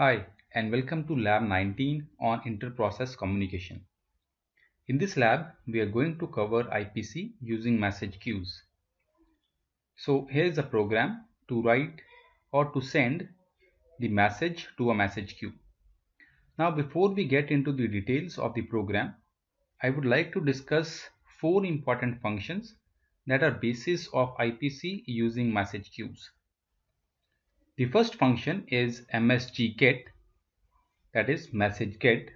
Hi, and welcome to Lab 19 on Interprocess Communication. In this lab, we are going to cover IPC using message queues. So here is a program to write or to send the message to a message queue. Now before we get into the details of the program, I would like to discuss four important functions that are basis of IPC using message queues. The first function is msg_get, that is message get.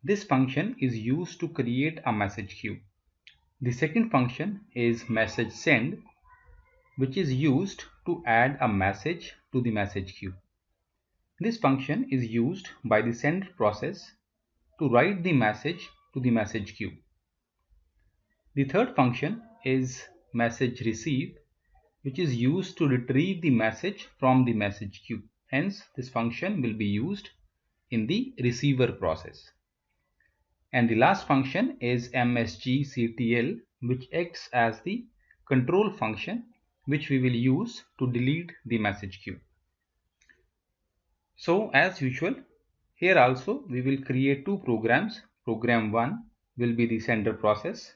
This function is used to create a message queue. The second function is message send, which is used to add a message to the message queue. This function is used by the send process to write the message to the message queue. The third function is message receive, which is used to retrieve the message from the message queue. Hence, this function will be used in the receiver process. And the last function is msg_ctl, which acts as the control function which we will use to delete the message queue. So as usual, here also we will create two programs. Program 1 will be the sender process,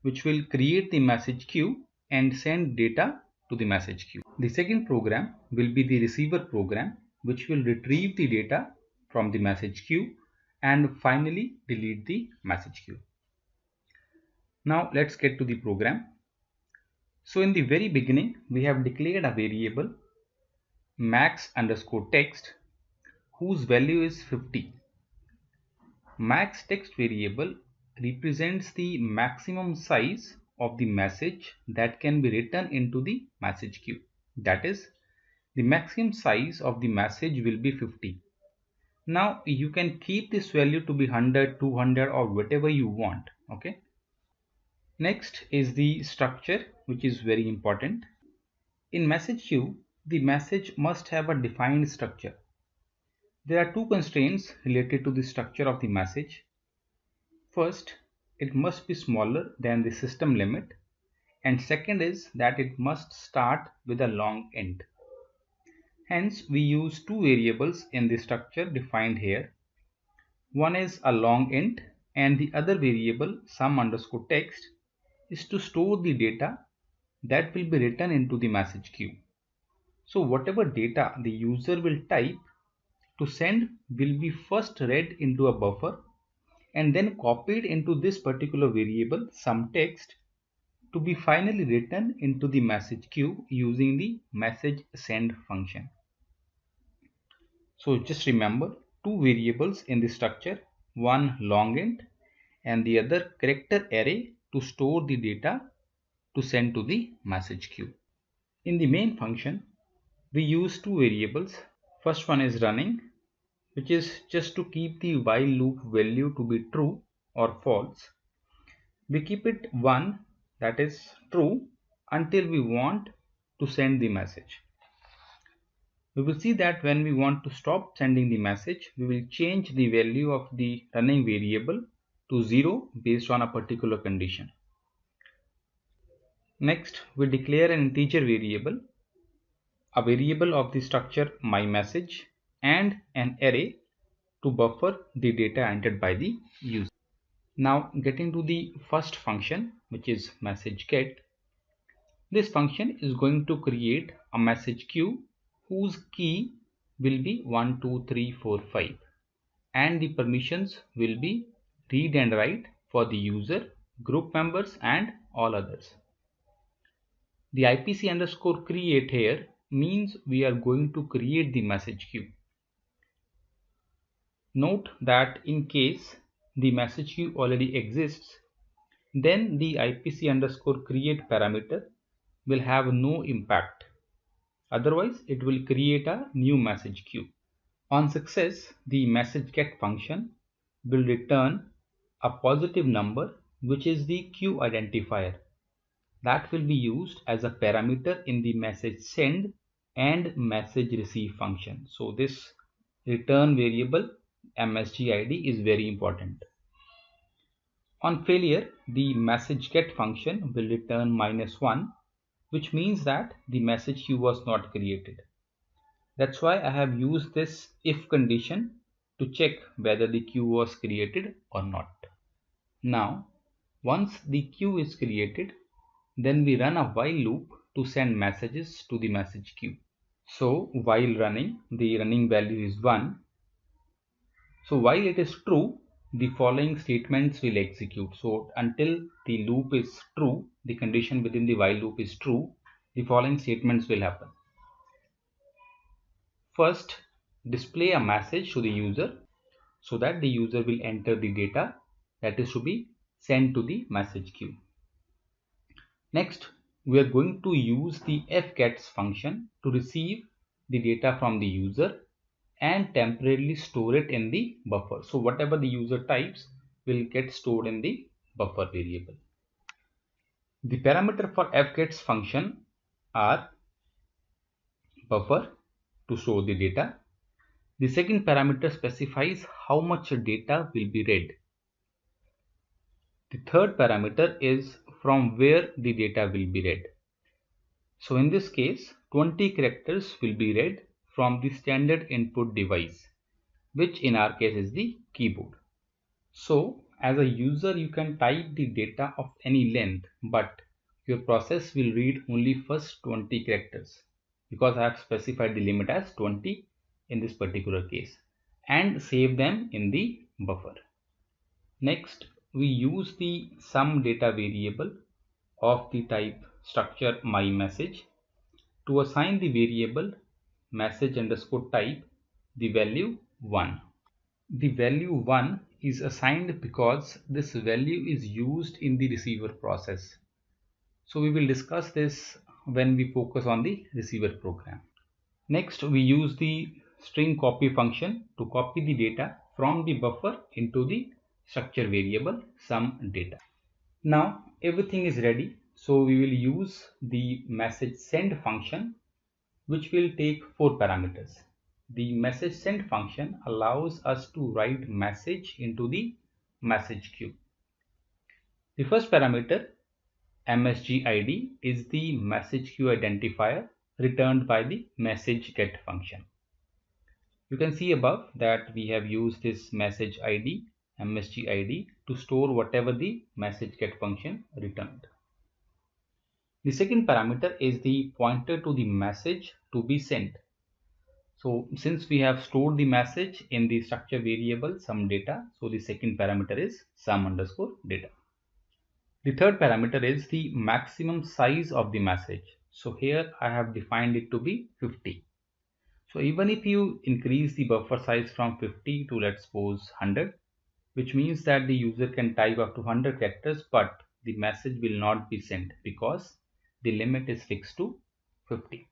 which will create the message queue and send data to the message queue. The second program will be the receiver program, which will retrieve the data from the message queue and finally delete the message queue. Now let's get to the program. So in the very beginning, we have declared a variable max_text whose value is 50. Max text variable represents the maximum size of the message that can be written into the message queue. That is, the maximum size of the message will be 50. Now you can keep this value to be 100, 200 or whatever you want. Okay. Next is the structure, which is very important. In message queue, the message must have a defined structure. There are two constraints related to the structure of the message. First, it must be smaller than the system limit, and second is that it must start with a long int. Hence, we use two variables in the structure defined here. One is a long int and the other variable sum_text is to store the data that will be written into the message queue. So whatever data the user will type to send will be first read into a buffer and then copied into this particular variable sum_text to be finally written into the message queue using the message send function. So just remember two variables in the structure, one long int and the other character array to store the data to send to the message queue. In the main function, we use two variables. First one is running, which is just to keep the while loop value to be true or false. We keep it 1, that is true, until we want to send the message. We will see that when we want to stop sending the message, we will change the value of the running variable to 0 based on a particular condition. Next, we declare an integer variable, a variable of the structure myMessage, and an array to buffer the data entered by the user. Now getting to the first function, which is message get. This function is going to create a message queue whose key will be 1, 2, 3, 4, 5 and the permissions will be read and write for the user, group members and all others. The IPC_create here means we are going to create the message queue. Note that in case the message queue already exists, then the IPC_create parameter will have no impact. Otherwise, it will create a new message queue. On success, the message get function will return a positive number, which is the queue identifier. That will be used as a parameter in the message send and message receive function. So this return variable msgid is very important. On failure, the message get function will return -1, which means that the message queue was not created. That's why I have used this if condition to check whether the queue was created or not. Now, once the queue is created, then we run a while loop to send messages to the message queue. So while running, the running value is 1. So while it is true, the following statements will execute. So until the loop is true, the condition within the while loop is true, the following statements will happen. First, display a message to the user so that the user will enter the data that is to be sent to the message queue. Next, we are going to use the fgets function to receive the data from the user and temporarily store it in the buffer. So whatever the user types will get stored in the buffer variable. The parameter for fgets function are buffer to store the data. The second parameter specifies how much data will be read. The third parameter is from where the data will be read. So in this case, 20 characters will be read from the standard input device, which in our case is the keyboard. So as a user, you can type the data of any length, but your process will read only first 20 characters because I have specified the limit as 20 in this particular case and save them in the buffer. Next, we use the sum data variable of the type structure myMessage to assign the variable message underscore type the value 1. The value 1 is assigned because this value is used in the receiver process. So we will discuss this when we focus on the receiver program. Next, we use the string copy function to copy the data from the buffer into the structure variable sum data. Now everything is ready, so we will use the message send function, which will take 4 parameters. The message send function allows us to write message into the message queue. The first parameter msgid is the message queue identifier returned by the message get function. You can see above that we have used this message id msgid to store whatever the message get function returned. The second parameter is the pointer to the message to be sent. So since we have stored the message in the structure variable sum data, so the second parameter is sum underscore data. The third parameter is the maximum size of the message. So here I have defined it to be 50. So even if you increase the buffer size from 50 to let's suppose 100, which means that the user can type up to 100 characters, but the message will not be sent because the limit is fixed to 50.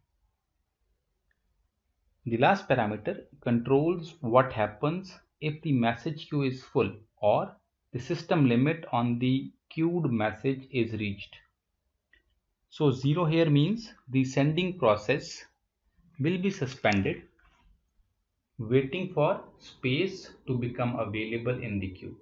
The last parameter controls what happens if the message queue is full or the system limit on the queued message is reached. So 0 here means the sending process will be suspended, waiting for space to become available in the queue.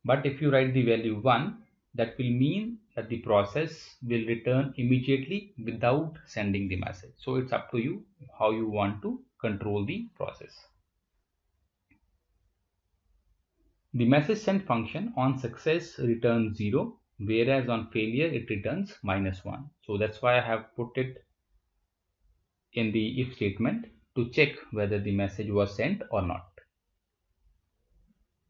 But if you write the value 1, that will mean that the process will return immediately without sending the message. So it's up to you how you want to control the process. The message send function on success returns 0, whereas on failure it returns -1. So that's why I have put it in the if statement to check whether the message was sent or not.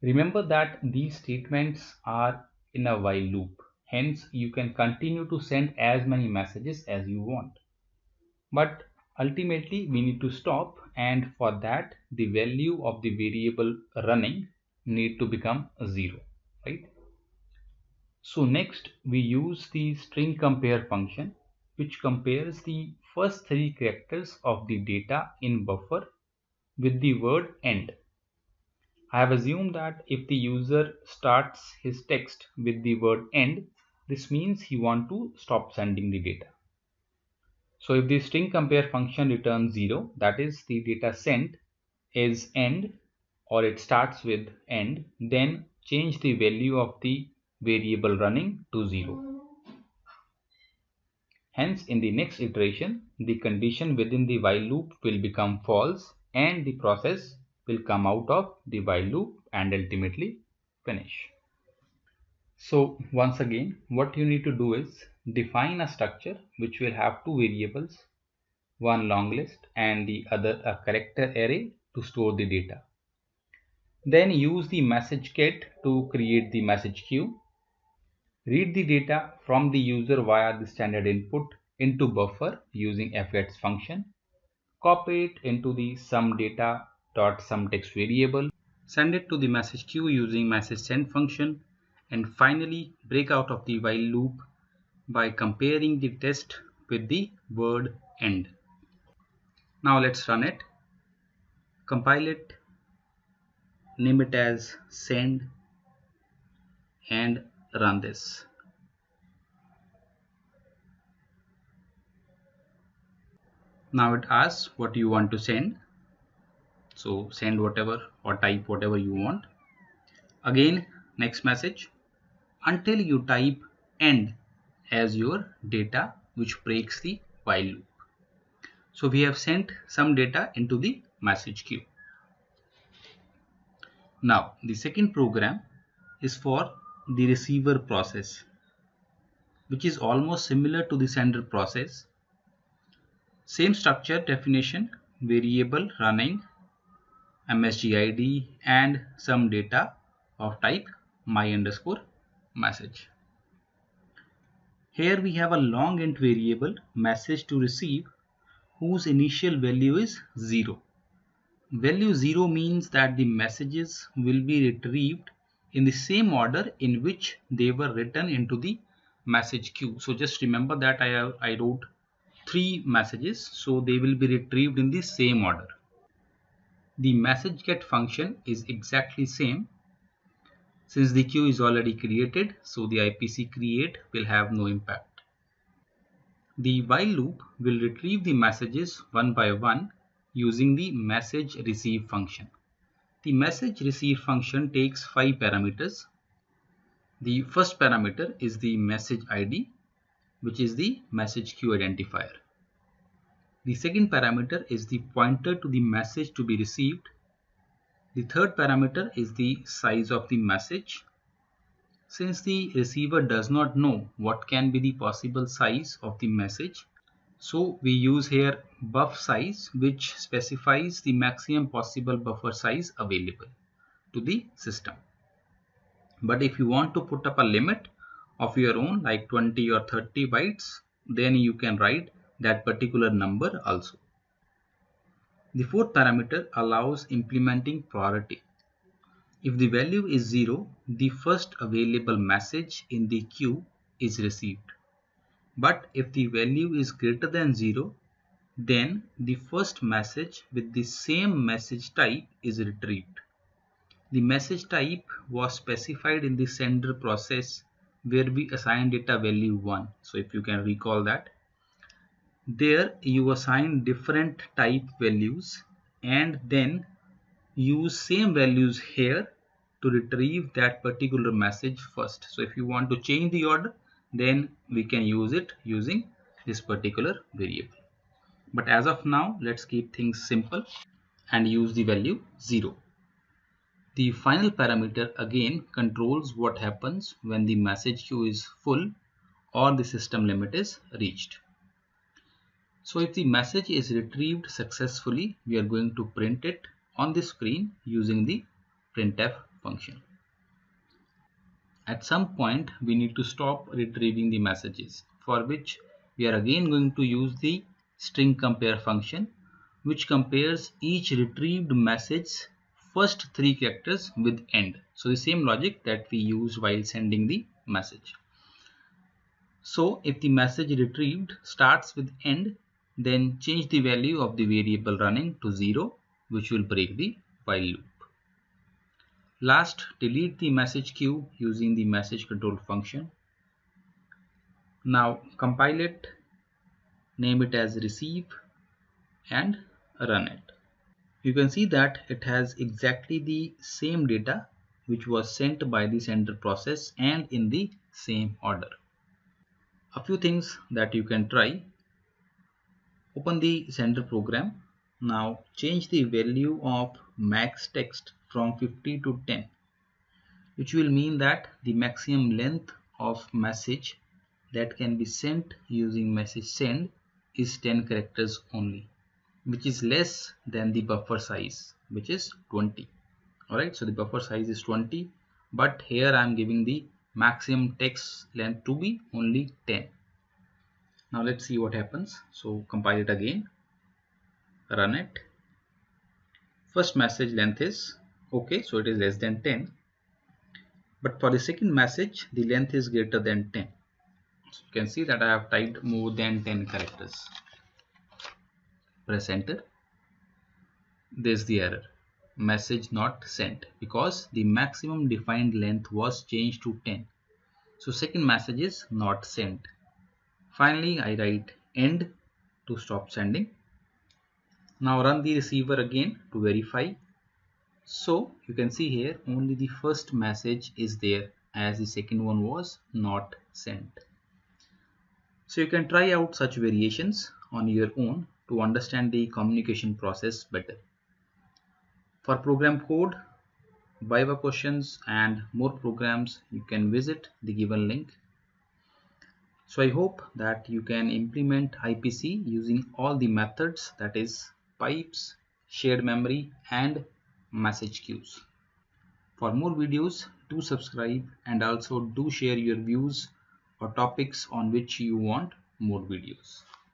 Remember that these statements are in a while loop. Hence, you can continue to send as many messages as you want. But ultimately, we need to stop, and for that, the value of the variable running need to become 0, right? So next, we use the string compare function, which compares the first 3 characters of the data in buffer with the word end. I have assumed that if the user starts his text with the word end, this means he wants to stop sending the data. So if the string compare function returns 0, that is the data sent is end or it starts with end, then change the value of the variable running to 0. Hence, in the next iteration, the condition within the while loop will become false and the process will come out of the while loop and ultimately finish. So once again, what you need to do is define a structure which will have two variables, one long list and the other a character array to store the data. Then use the message get to create the message queue. Read the data from the user via the standard input into buffer using fgets function. Copy it into the sumData.sumText variable. Send it to the message queue using message send function. And finally break out of the while loop by comparing the test with the word end. Now let's run it. Compile it, name it as send, and run this. Now it asks what you want to send. So send whatever or type whatever you want. Again, next message, until you type end as your data, which breaks the while loop. So we have sent some data into the message queue. Now the second program is for the receiver process, which is almost similar to the sender process. Same structure, definition, variable running, msgid, and some data of type my_message. Here we have a long int variable message to receive whose initial value is 0. Value 0 means that the messages will be retrieved in the same order in which they were written into the message queue. So just remember that I wrote 3 messages, so they will be retrieved in the same order. The message get function is exactly same. Since the queue is already created, so the IPC create will have no impact. The while loop will retrieve the messages one by one using the message receive function. The message receive function takes 5 parameters. The first parameter is the message ID, which is the message queue identifier. The second parameter is the pointer to the message to be received. The third parameter is the size of the message. Since the receiver does not know what can be the possible size of the message, so we use here buff size, which specifies the maximum possible buffer size available to the system. But if you want to put up a limit of your own like 20 or 30 bytes, then you can write that particular number also. The fourth parameter allows implementing priority. If the value is 0, the first available message in the queue is received. But if the value is greater than 0, then the first message with the same message type is retrieved. The message type was specified in the sender process where we assigned it a value 1. So if you can recall that, there you assign different type values and then use same values here to retrieve that particular message first. So if you want to change the order, then we can use it using this particular variable. But as of now, let's keep things simple and use the value 0. The final parameter again controls what happens when the message queue is full or the system limit is reached. So if the message is retrieved successfully, we are going to print it on the screen using the printf function. At some point, we need to stop retrieving the messages, for which we are again going to use the string compare function, which compares each retrieved message's first 3 characters with end. So the same logic that we used while sending the message. So if the message retrieved starts with end, then change the value of the variable running to 0, which will break the while loop. Last, delete the message queue using the message control function. Now compile it, name it as receive, and run it. You can see that it has exactly the same data which was sent by the sender process and in the same order. A few things that you can try. Open the sender program. Now change the value of max text from 50 to 10, which will mean that the maximum length of message that can be sent using message send is 10 characters only, which is less than the buffer size, which is 20. Alright, so the buffer size is 20, but here I am giving the maximum text length to be only 10. Now let's see what happens. So compile it again, run it. First message length is okay, so it is less than 10, but for the second message the length is greater than 10. So you can see that I have typed more than 10 characters. Press enter. There's the error, message not sent, because the maximum defined length was changed to 10. So second message is not sent. Finally I write end to stop sending. Now run the receiver again to verify. So you can see here only the first message is there, as the second one was not sent. So you can try out such variations on your own to understand the communication process better. For program code, Viva questions and more programs, you can visit the given link. So I hope that you can implement IPC using all the methods, that is pipes, shared memory and message queues. For more videos, do subscribe and also do share your views or topics on which you want more videos.